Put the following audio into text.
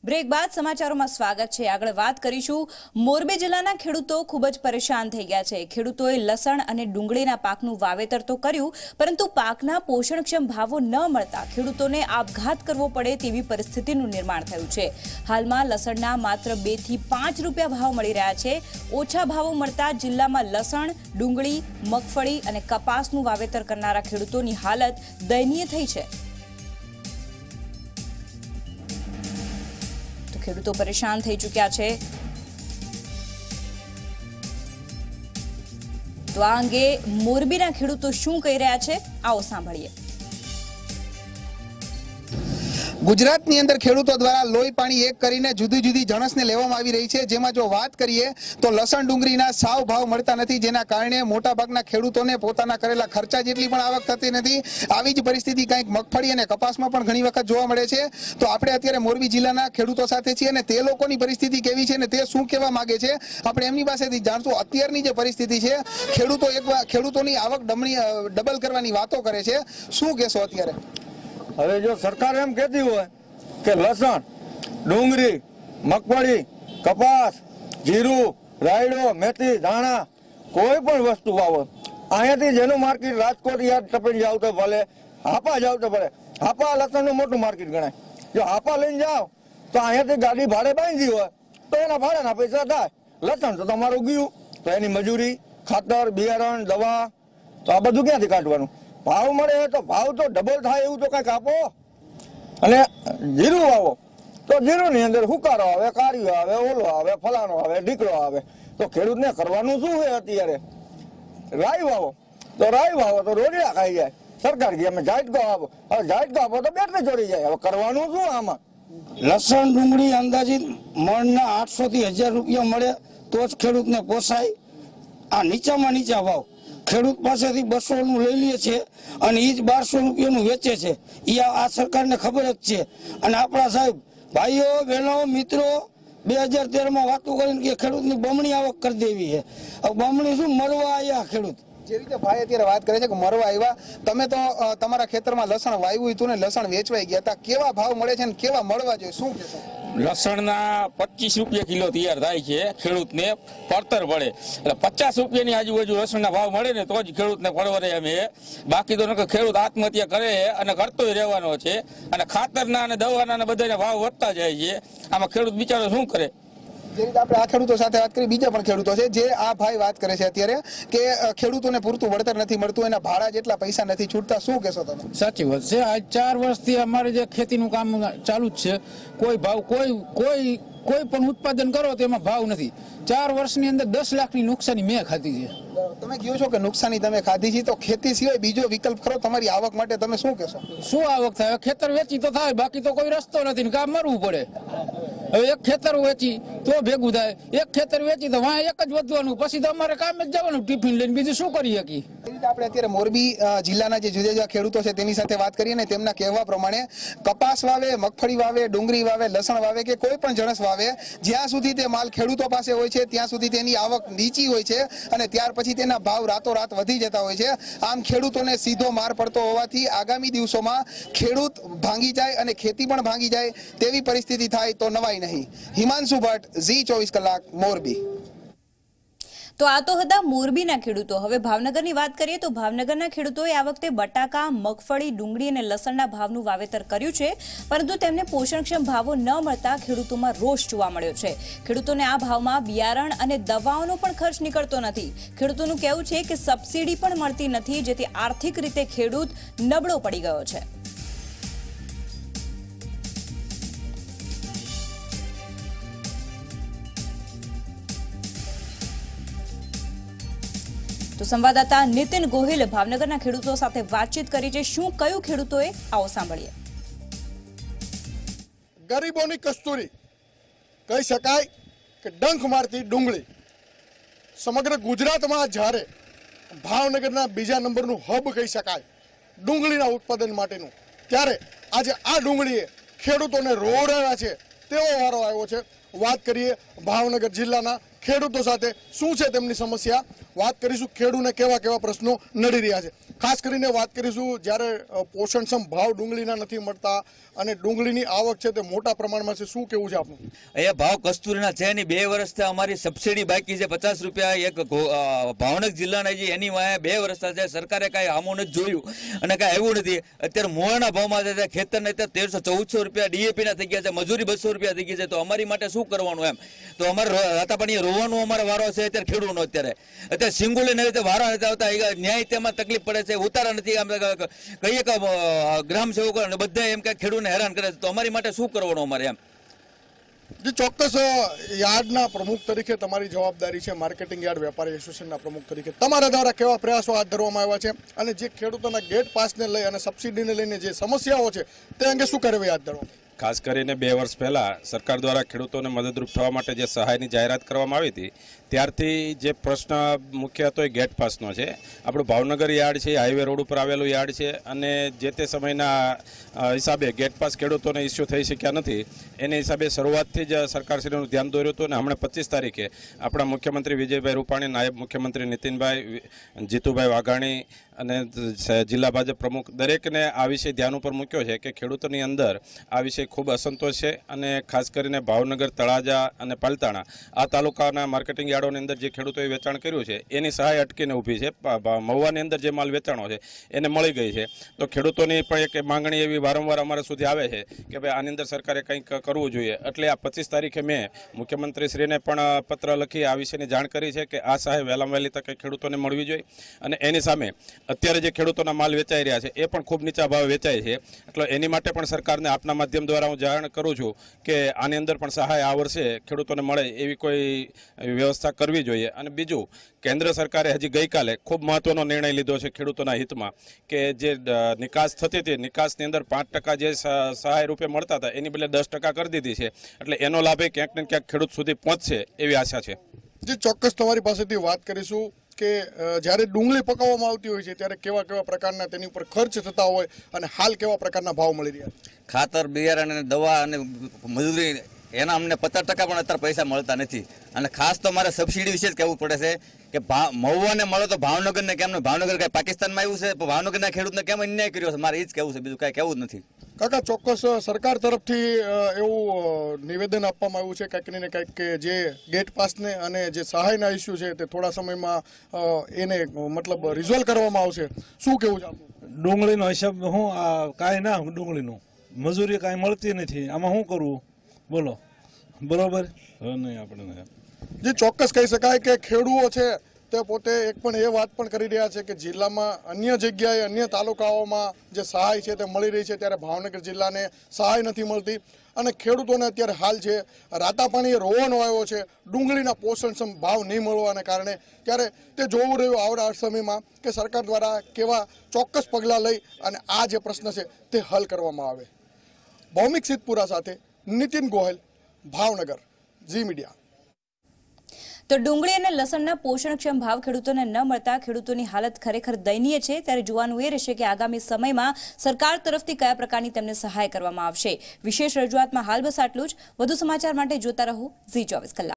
Break બાદ સમાચારોમાં સ્વાગત છે। આગળ વાત કરીશું। મોરબી જિલ્લાના ખેડૂતો ખૂબ જ પરેશાન થઈ ગયા છે। ખેડૂતોએ લસણ અને ડુંગળીના પાકનું વાવેતર તો કર્યું, પરંતુ પાકના પોષણક્ષમ ભાવો ન મળતા ખેડૂતોને આપઘાત કરવો પડે તેવી પરિસ્થિતિનું નિર્માણ થયું છે। હાલમાં લસણના માત્ર 2 થી 5 રૂપિયા ભાવ મળી રહ્યા છે। ઓછા ભાવો મળતા જિલ્લામાં લસણ, ડુંગળી, મગફળી અને કપાસનું વાવેતર કરનારા ખેડૂતોની હાલત દયનીય થઈ છે। ખેડૂતો પરેશાન થઈ ચૂક્યા છે। તો આ અંગે મોરબીના ખેડૂતો શું કહી રહ્યા છે, આવો સાંભળીએ। ગુજરાતની અંદર ખેડૂતો દ્વારા લોહી પાણી એક કરીને જુદી જુદી જણસને લેવામાં આવી રહી છે। જેમાં જો વાત કરીએ તો લસણ ડુંગળીના સાવ ભાવ મળતા નથી, જેના કારણે મોટાભાગના ખેડૂતોને પોતાના કરેલા ખર્ચા જેટલી પણ આવક થતી નથી। આવી જ પરિસ્થિતિ કંઈક મગફળી અને કપાસમાં પણ ઘણી વખત જોવા મળે છે। તો આપણે અત્યારે મોરબી જિલ્લાના ખેડૂતો સાથે છીએ અને તે લોકોની પરિસ્થિતિ કેવી છે અને તે શું કહેવા માંગે છે આપણે એમની પાસેથી જાણશું। અત્યારની જે પરિસ્થિતિ છે, ખેડૂતોની આવક ડબલ કરવાની વાતો કરે છે, શું કહેશો અત્યારે? હવે જો સરકાર એમ કહેતી હોય કે લસણ, ડુંગળી, મગફળી, કપાસ, જીરું, રાયડો, મેથી, ધાણા કોઈ પણ વસ્તુ વાવો, અહીંયાથી જેનું માર્કેટ રાજકોટ યાદ ટપેડી જાવ તો ભલે, હાપા જાવ તો ભલે, હાપા લસણનું મોટું માર્કેટ ગણાય। જો હાપા લઈને જાઓ તો અહીંયાથી ગાડી ભાડે બાંધી હોય તો એના ભાડાના પૈસા થાય। લસણ તો તમારું ગયું તો એની મજૂરી, ખાતર, બિયારણ, દવા, તો આ બધું ક્યાંથી કાઢવાનું? ભાવ મળે તો ભાવ તો ડબલ થાય એવું તો કંઈક આપો। અને જીરું વાવો તો જીરુંની અંદર હુકારો આવે, કાળીઓ આવે, ઓલો આવે, ફલાણો આવે, ઢીકડો આવે, તો ખેડૂતને કરવાનું શું છે અત્યારે? રાઈ વાવો તો રોજડા ખાઈ જાય। સરકાર કે અમે જાયટકો આપો, હવે જાયટકો આપો તો બેટરી ચોરી જાય। હવે કરવાનું શું આમાં? લસણ ડુંગળી અંદાજિત મણના 800 થી 1000 રૂપિયા મળે તો જ ખેડૂતને પોસાય। આ નીચામાં નીચા ભાવ ખેડૂત પાસેથી 200 નું લઈ લે છે અને એ જ 1200 રૂપિયાનું વેચે છે। એ આ સરકારને ખબર જ છે। અને આપણા સાહેબ, ભાઈઓ, બહેનો, મિત્રો 2013માં વાતો કરીને કે ખેડૂતની બમણી આવક કરી દેવી છે। હવે બમણી શું, મરવા આવ્યા ખેડૂત। જે રીતે ભાઈ અત્યારે વાત કરે છે કે મરવા આવ્યા, તમે તો તમારા ખેતરમાં લસણ વાવ્યું હતું ને લસણ વેચવાઈ ગયા હતા, કેવા ભાવ મળે છે ને કેવા મળવા જોઈએ, શું કહેશો? લસણના 25 રૂપિયા કિલો તૈયાર થાય છે, ખેડૂતને પડતર પડે। એટલે 50 રૂપિયાની આજુબાજુ લસણના ભાવ મળે ને તો જ ખેડૂતને પડવરે એમ છે। બાકી તો ખેડૂત આત્મહત્યા કરે અને કરતોય રહેવાનો છે। અને ખાતરના અને દવાના અને બધાના ભાવ વધતા જાય છે। આમાં ખેડૂત બિચારો શું કરે? જે રીતે આપણે આ ખેડૂતો સાથે વાત કરી, બીજા પણ ખેડૂતો છે જે આ ભાઈ વાત કરે છે અત્યારે કે ખેડૂતોને પૂરતું વળતર નથી મળતું, એના ભાડા જેટલા પૈસા નથી છૂટતા, શું કહેશો તમે? સાચી વાત છે। આ 4 વર્ષથી અમારે જે ખેતીનું કામ ચાલુ જ છે, કોઈ ભાવ કોઈ પણ ઉત્પાદન કરો તો એમાં ભાવ નથી। 4 વર્ષની અંદર 10 લાખની નુકસાની મેં ખાધી છે। તમે કહો છો કે નુકસાની તમે ખાધી છે, તો ખેતી સિવાય બીજો વિકલ્પ ખરો તમારી આવક માટે, તમે શું કહેશો? શું આવક થાય? ખેતર વેચી તો થાય, બાકી તો કોઈ રસ્તો નથી ને કામ મરવું પડે। હવે એક ખેતર વેચી તો ભેગું થાય, એક ખેતર વેચી તો વાં એક જ વધવાનું, પછી તો અમારે કામ જ જવાનું ટિફિન લઈને, બીજું શું કરી શકીએ? આપણે અત્યારે મોરબી જિલ્લાના જે જુદા જુદા ખેડૂતો છે તેની સાથે વાત કરીએ ને તેમના કહેવા પ્રમાણે કપાસ વાવે, મગફળી વાવે, ડુંગળી વાવે, લસણ વાવે કે કોઈ પણ જણસ વાવે, જ્યાં સુધી તે માલ ખેડૂતો પાસે હોય છે ત્યાં સુધી તેની આવક નીચી હોય છે અને ત્યાર પછી તેના ભાવ રાતોરાત વધી જતા હોય છે। આમ ખેડૂતોને સીધો માર પડતો હોવાથી આગામી દિવસોમાં ખેડૂત ભાંગી જાય અને ખેતી પણ ભાંગી જાય તેવી પરિસ્થિતિ થાય તો નવાઈ નહીં। હિમાંશુ ભટ્ટ, ઝી24 કલાક, મોરબી। તો આ તો હતા મોરબીના ખેડૂતો। હવે ભાવનગરની વાત કરીએ તો ભાવનગરના ખેડૂતોએ આ વખતે બટાકા, મગફળી, ડુંગળી અને લસણના ભાવનું વાવેતર કર્યું છે, પરંતુ તેમને પોષણક્ષમ ભાવો ન મળતા ખેડૂતોમાં રોષ જોવા મળ્યો છે। ખેડૂતોને આ ભાવમાં બિયારણ અને દવાઓનો પણ ખર્ચ નીકળતો નથી। ખેડૂતોનું કહેવું છે કે સબસિડી પણ મળતી નથી, જેથી આર્થિક રીતે ખેડૂત નબળો પડી ગયો છે। તો સંવાદદાતા નીતિન ગોહિલ ભાવનગરના ખેડૂતો સાથે વાતચીત કરી છે। શું કહ્યું ખેડૂતોએ, આવો સાંભળીએ। ગરીબોની કસ્તુરી કહી શકાય કે ડંખ મારતી ડુંગળી સમગ્ર ગુજરાતમાં જ્યારે ભાવનગરના બીજા નંબરનું હબ કહી શકાય ડુંગળીના ઉત્પાદન માટેનું, ત્યારે આજે આ ડુંગળીએ ખેડૂતોને રોડાવ્યા છે તેવો વારો આવ્યો છે। વાત કરીએ ભાવનગર જિલ્લાના ખેડૂતો સાથે, શું છે તેમની સમસ્યા, વાત કરીશું ખેડૂતને કેવા કેવા પ્રશ્નો નડી રહ્યા છે. ખાસ કરીને વાત કરીશું જ્યારે પોષણક્ષમ ભાવ ડુંગળીના નથી મળતા અને ડુંગળીની આવક છે તે મોટા પ્રમાણમાં છે. શું કેવું છે આપનું? અહીંયા ભાવ કસ્તુરીના છે નહીં. 2 વર્ષથી અમારી સબસિડી બાકી છે 50 રૂપિયા એક ભાવનગર જિલ્લાના જે એની વાયા 2 વર્ષથી છે. સરકારે કાંઈ આમું નથી જોયું અને કાંઈ આવ્યું નથી. અત્યારે મોળના ભાવમાં છે ખેતરને અત્યારે 1300-1400 રૂપિયા ડીએપીના થઈ ગયા છે, મજૂરી 200 રૂપિયા થઈ ગઈ છે. તો અમારી માટે શું કરવાનું એમ? તો અમારે રાતાપાણી રોવાનો અમારો વારો છે અત્યારે ખેડૂતનો. અત્યારે સિંગુલે નવી રીતે વારા નથી આવતા. ન્યાય તેમાં તકલીફ પડે છે, ઉતારા નથી. કહીએ કે ગ્રામ સેવકો બધા એમ કે ખેડૂતને હેરાન કરે છે. તો અમારી માટે શું કરવાનું અમારે એમ? જે ચોક્કસ યાર્ડના પ્રમુખ તરીકે તમારી જવાબદારી છે, માર્કેટિંગ યાર્ડ વેપારી એસોસિએશનના પ્રમુખ તરીકે તમારા દ્વારા કેવા પ્રયાસો હાથ ધરવામાં આવ્યા છે અને જે ખેડૂતોના ગેટ પાસને લઈ અને સબસિડીને લઈને જે સમસ્યાઓ છે તે અંગે શું કાર્યવાહી હાથ ધરવામાં? ખાસ કરીને 2 વર્ષ પહેલાં સરકાર દ્વારા ખેડૂતોને મદદરૂપ થવા માટે જે સહાયની જાહેરાત કરવામાં આવી હતી ત્યારથી જે પ્રશ્ન મુખ્ય હતો એ ગેટ પાસનો છે. આપણું ભાવનગર યાર્ડ છે, હાઈવે રોડ ઉપર આવેલું યાર્ડ છે અને જે તે સમયના હિસાબે ગેટ પાસ ખેડૂતોને ઇસ્યુ થઈ શક્યા નથી. એની હિસાબે શરૂઆતથી જ સરકારશ્રીનું ધ્યાન દોર્યું હતું અને હમણાં 25 તારીખે આપણા મુખ્યમંત્રી વિજયભાઈ રૂપાણી, નાયબ મુખ્યમંત્રી નીતિનભાઈ, જીતુભાઈ વાઘાણી અને જિલ્લા ભાજપ પ્રમુખ દરેકને આ વિષય ધ્યાન ઉપર મૂક્યો છે કે ખેડૂતોની અંદર આ વિષય ખૂબ અસંતોષ છે અને ખાસ કરીને ભાવનગર, તળાજા અને પાલતાણા આ તાલુકાના માર્કેટિંગ યાર્ડોની અંદર જે ખેડૂતોએ વેચાણ કર્યું છે એની સહાય અટકીને ઊભી છે. મહુવાની અંદર જે માલ વેચાણો છે એને મળી ગઈ છે. તો ખેડૂતોની પણ એક માંગણી એવી વારંવાર અમારા સુધી આવે છે કે ભાઈ આની અંદર સરકારે કંઈક કરવું જોઈએ. એટલે આ 25 તારીખે મેં મુખ્યમંત્રીશ્રીને પણ પત્ર લખી આ વિશેની જાણ કરી છે કે આ સહાય વહેલામાં વહેલી તકે ખેડૂતોને મળવી જોઈએ અને એની સામે અત્યારે જે ખેડૂતોના માલ વેચાઈ રહ્યા છે એ પણ ખૂબ નીચા ભાવે વેચાય છે. એટલે એની માટે પણ સરકારને આપના માધ્યમ દ્વારા હું જાણ કરું છું કે આની અંદર પણ સહાય આ વર્ષે ખેડૂતોને મળે એવી કોઈ વ્યવસ્થા કરવી જોઈએ. અને બીજું, કેન્દ્ર સરકારે હજી ગઈકાલે ખૂબ મહત્વનો નિર્ણય લીધો છે ખેડૂતોના હિતમાં કે જે નિકાસ થતી હતી નિકાસની અંદર 5% જે સહાય રૂપે મળતા હતા એની બદલે 10% કરી દીધી છે. એટલે એનો લાભ ક્યાંક ને ક્યાંક ખેડૂત સુધી પહોંચશે એવી આશા છે. જે ચોક્કસ તમારી પાસેથી વાત કરીશું કે જ્યારે ડુંગળી પકાવવામાં આવતી હોય છે ત્યારે કેવા કેવા પ્રકારના તેની ઉપર ખર્ચ થતા હોય અને હાલ કેવા પ્રકારના ભાવ મળી રહ્યા છે? ખાતર, બિયારણ અને દવા અને મજૂરી એના અમને 50% પણ અત્યારે પૈસા મળતા નથી. અને ખાસ તો મારે સબસિડી વિશે જ કહેવું પડે છે કે મહુવાને મળે તો ભાવનગરને કેમ? ભાવનગર કઈ પાકિસ્તાનમાં આવ્યું છે? ભાવનગરના ખેડૂતને કેમ અન્યાય કર્યો છે? મારે એ જ કહેવું છે, બીજું કાંઈ કહેવું જ નથી. કાકા, ચોક્કસ સરકાર તરફથી એવું નિવેદન આપવામાં આવ્યું છે કંઈક ને કંઈક કે જે ગેટ પાસને અને જે સહાયના ઇસ્યુ છે તે થોડા સમયમાં એને મતલબ રિઝોલ્વ કરવામાં આવશે. શું કેવું છે આપનું? ડુંગળીનો હિસાબ હું કાંઈ ના, ડુંગળીનું મજૂરી કાંઈ મળતી નથી, આમાં શું કરવું બોલો? બરોબર નહીં આપણે જે ચોક્કસ કહી શકાય કે ખેડૂતો છે તે પોતે એક પણ એ વાત પણ કરી રહ્યા છે કે જિલ્લામાં અન્ય જગ્યાએ અન્ય તાલુકાઓમાં જે સહાય છે તે મળી રહી છે ત્યારે ભાવનગર જિલ્લાને સહાય નથી મળતી અને ખેડૂતોને અત્યારે હાલ છે રાતાપાણીએ રોવાનો આવ્યો છે ડુંગળીના પોષણક્ષમ ભાવ નહીં મળવાને કારણે. ત્યારે તે જોવું રહ્યું આવનારા સમયમાં કે સરકાર દ્વારા કેવા ચોક્કસ પગલાં લઈ અને આ જે પ્રશ્ન છે તે હલ કરવામાં આવે. ભૌમિક સિદ્ધપુરા સાથે નીતિન ગોહિલ, ભાવનગર, ઝી મીડિયા. તો ડુંગળી અને લસણના પોષણક્ષમ ભાવ ખેડૂતોને ન મળતા ખેડૂતોની હાલત ખરેખર દયનીય છે. ત્યારે જોવાનું એ રહેશે કે આગામી સમયમાં સરકાર તરફથી કયા પ્રકારની તેમને સહાય કરવામાં આવશે. વિશેષ રજૂઆતમાં હાલ બસ આટલું જ. વધુ સમાચાર માટે જોતા રહો ઝી 24 કલાક.